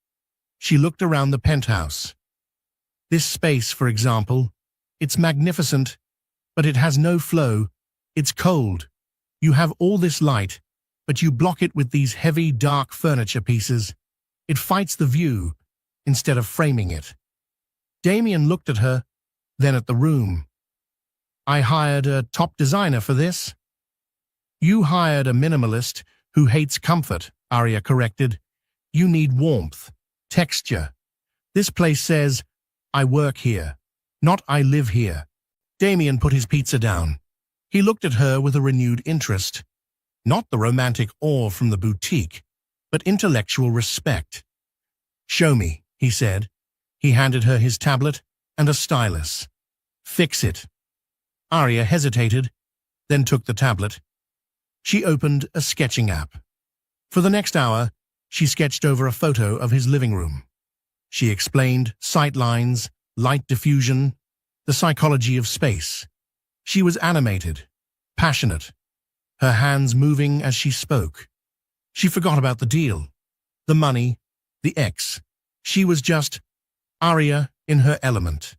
She looked around the penthouse. "This space, for example, it's magnificent, but it has no flow. It's cold. You have all this light, but you block it with these heavy, dark furniture pieces. It fights the view instead of framing it." Damien looked at her, then at the room. "I hired a top designer for this." "You hired a minimalist who hates comfort," Aria corrected. "You need warmth, texture. This place says, 'I work here,' not 'I live here.'" Damien put his pizza down. He looked at her with a renewed interest. Not the romantic awe from the boutique, but intellectual respect. "Show me," he said. He handed her his tablet and a stylus. "Fix it." Aria hesitated, then took the tablet. She opened a sketching app. For the next hour, she sketched over a photo of his living room. She explained sight lines, light diffusion, the psychology of space. She was animated, passionate, her hands moving as she spoke. She forgot about the deal, the money, the ex. She was just Aria in her element.